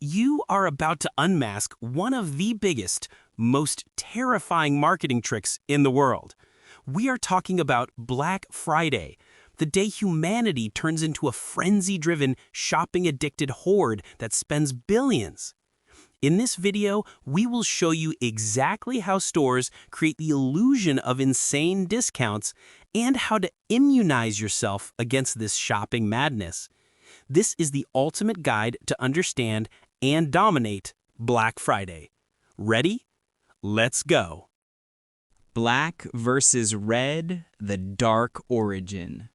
You are about to unmask one of the biggest, most terrifying marketing tricks in the world. We are talking about Black Friday, the day humanity turns into a frenzy-driven, shopping-addicted horde that spends billions. In this video, we will show you exactly how stores create the illusion of insane discounts and how to immunize yourself against this shopping madness. This is the ultimate guide to understand and dominate Black Friday. Ready? Let's go. Black versus red, the dark origin.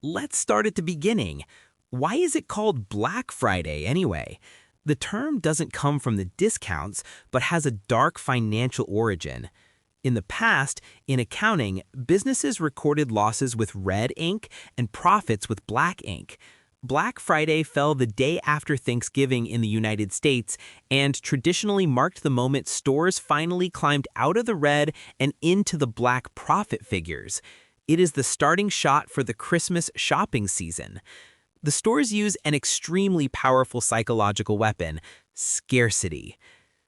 Let's start at the beginning. Why is it called Black Friday anyway? The term doesn't come from the discounts, but has a dark financial origin. In the past, in accounting, businesses recorded losses with red ink and profits with black ink. Black Friday fell the day after Thanksgiving in the United States and traditionally marked the moment stores finally climbed out of the red and into the black profit figures. It is the starting shot for the Christmas shopping season. The stores use an extremely powerful psychological weapon: scarcity.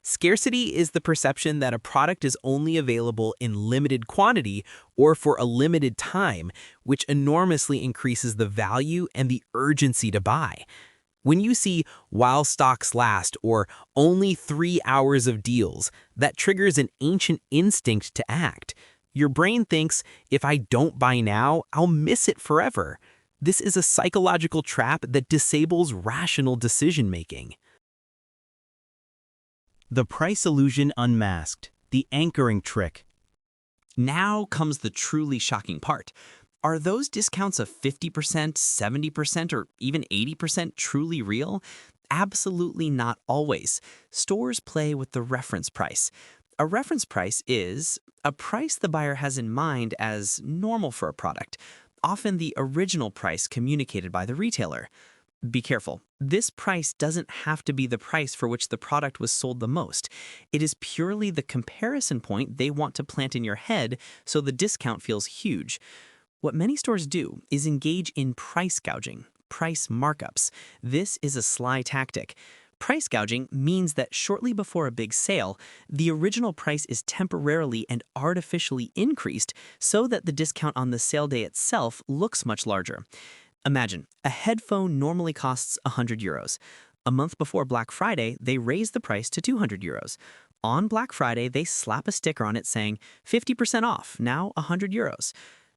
Scarcity is the perception that a product is only available in limited quantity or for a limited time, which enormously increases the value and the urgency to buy. When you see "while stocks last" or "only 3 hours of deals," that triggers an ancient instinct to act. Your brain thinks, if I don't buy now, I'll miss it forever. This is a psychological trap that disables rational decision-making. The price illusion unmasked, the anchoring trick. Now comes the truly shocking part. Are those discounts of 50%, 70%, or even 80% truly real? Absolutely not always. Stores play with the reference price. A reference price is a price the buyer has in mind as normal for a product, often the original price communicated by the retailer. Be careful. This price doesn't have to be the price for which the product was sold the most. It is purely the comparison point they want to plant in your head so the discount feels huge. What many stores do is engage in price gouging, price markups. This is a sly tactic. Price gouging means that shortly before a big sale, the original price is temporarily and artificially increased so that the discount on the sale day itself looks much larger. Imagine, a headphone normally costs €100. A month before Black Friday, they raise the price to €200. On Black Friday, they slap a sticker on it saying 50% off, now €100.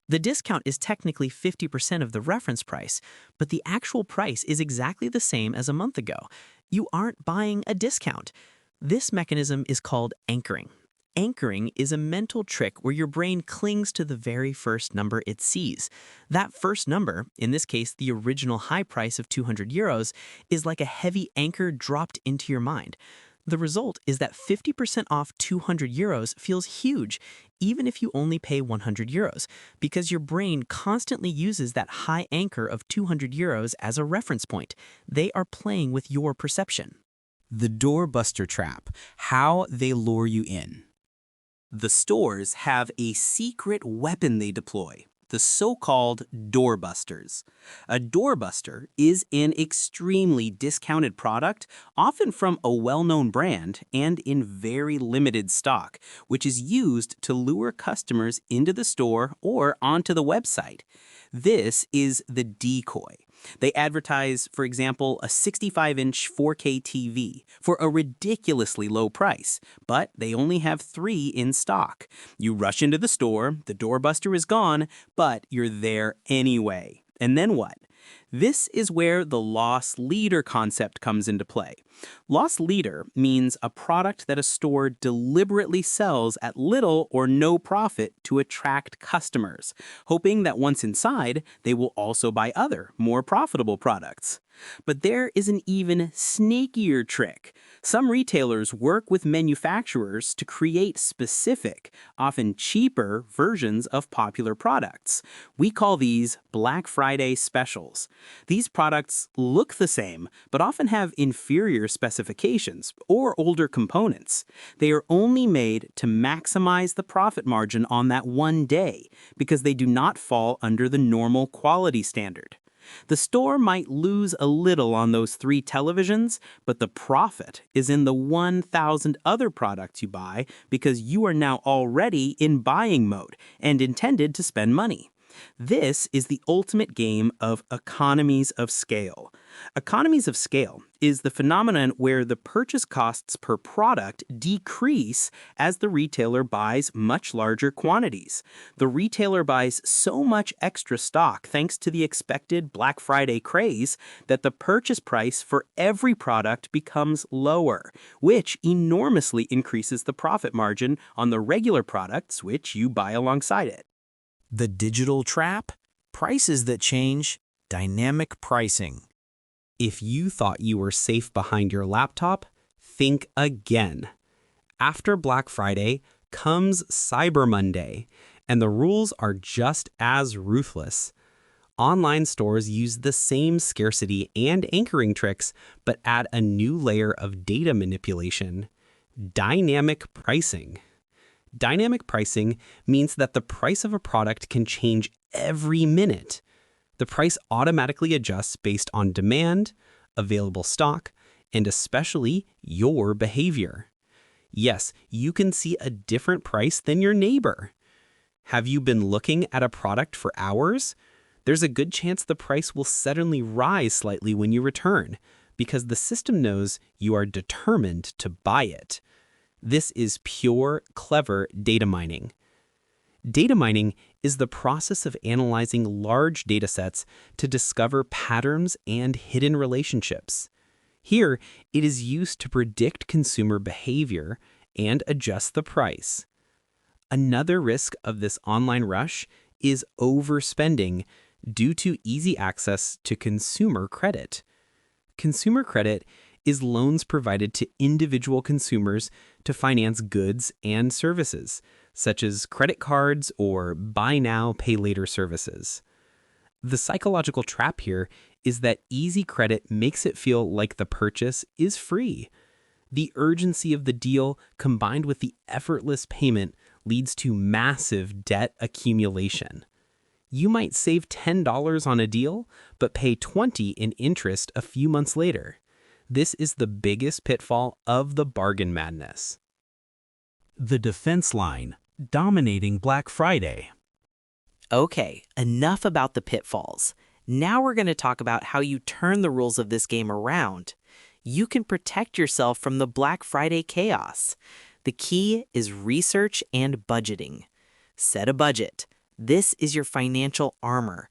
The discount is technically 50% of the reference price, but the actual price is exactly the same as a month ago. You aren't buying a discount. This mechanism is called anchoring. Anchoring is a mental trick where your brain clings to the very first number it sees. That first number, in this case the original high price of €200, is like a heavy anchor dropped into your mind. The result is that 50% off €200 feels huge, even if you only pay €100, because your brain constantly uses that high anchor of €200 as a reference point. They are playing with your perception. The Doorbuster trap, how they lure you in. The stores have a secret weapon they deploy, the so-called doorbusters. A doorbuster is an extremely discounted product, often from a well-known brand and in very limited stock, which is used to lure customers into the store or onto the website. This is the decoy. They advertise, for example, a 65-inch 4K TV for a ridiculously low price, but they only have 3 in stock. You rush into the store, the doorbuster is gone, but you're there anyway. And then what? This is where the loss leader concept comes into play. Loss leader means a product that a store deliberately sells at little or no profit to attract customers, hoping that once inside, they will also buy other, more profitable products. But there is an even sneakier trick. Some retailers work with manufacturers to create specific, often cheaper versions of popular products. We call these Black Friday specials. These products look the same, but often have inferior specifications or older components. They are only made to maximize the profit margin on that one day because they do not fall under the normal quality standard. The store might lose a little on those 3 televisions, but the profit is in the 1,000 other products you buy because you are now already in buying mode and intended to spend money. This is the ultimate game of economies of scale. Economies of scale is the phenomenon where the purchase costs per product decrease as the retailer buys much larger quantities. The retailer buys so much extra stock thanks to the expected Black Friday craze that the purchase price for every product becomes lower, which enormously increases the profit margin on the regular products which you buy alongside it. The digital trap, prices that change, dynamic pricing. If you thought you were safe behind your laptop, think again. After Black Friday comes Cyber Monday, and the rules are just as ruthless. Online stores use the same scarcity and anchoring tricks, but add a new layer of data manipulation: dynamic pricing. Dynamic pricing means that the price of a product can change every minute. The price automatically adjusts based on demand, available stock, and especially your behavior. Yes, you can see a different price than your neighbor. Have you been looking at a product for hours? There's a good chance the price will suddenly rise slightly when you return, because the system knows you are determined to buy it. This is pure, clever data mining. Data mining is the process of analyzing large data sets to discover patterns and hidden relationships. Here, it is used to predict consumer behavior and adjust the price. Another risk of this online rush is overspending due to easy access to consumer credit. Consumer credit is loans provided to individual consumers to finance goods and services, such as credit cards or buy now, pay later services. The psychological trap here is that easy credit makes it feel like the purchase is free. The urgency of the deal combined with the effortless payment leads to massive debt accumulation. You might save $10 on a deal, but pay $20 in interest a few months later. This is the biggest pitfall of the bargain madness. The defense line, dominating Black Friday. Okay, enough about the pitfalls. Now we're going to talk about how you turn the rules of this game around. You can protect yourself from the Black Friday chaos. The key is research and budgeting. Set a budget. This is your financial armor.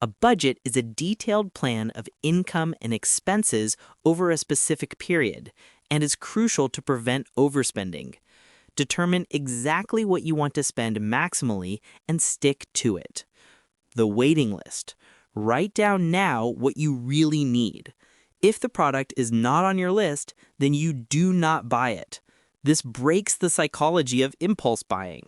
A budget is a detailed plan of income and expenses over a specific period and is crucial to prevent overspending. Determine exactly what you want to spend maximally and stick to it. The waiting list. Write down now what you really need. If the product is not on your list, then you do not buy it. This breaks the psychology of impulse buying.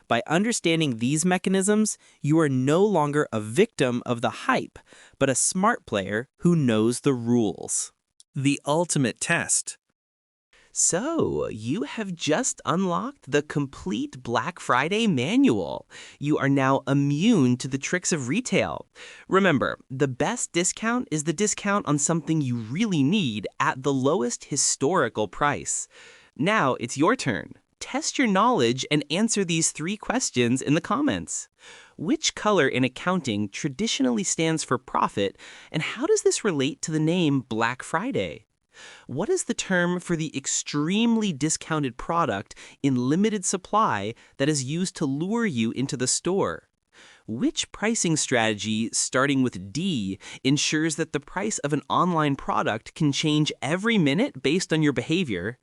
By understanding these mechanisms, you are no longer a victim of the hype, but a smart player who knows the rules. The ultimate test. So, you have just unlocked the complete Black Friday manual. You are now immune to the tricks of retail. Remember, the best discount is the discount on something you really need at the lowest historical price. Now it's your turn. Test your knowledge and answer these 3 questions in the comments. Which color in accounting traditionally stands for profit, and how does this relate to the name Black Friday? What is the term for the extremely discounted product in limited supply that is used to lure you into the store? Which pricing strategy, starting with D, ensures that the price of an online product can change every minute based on your behavior?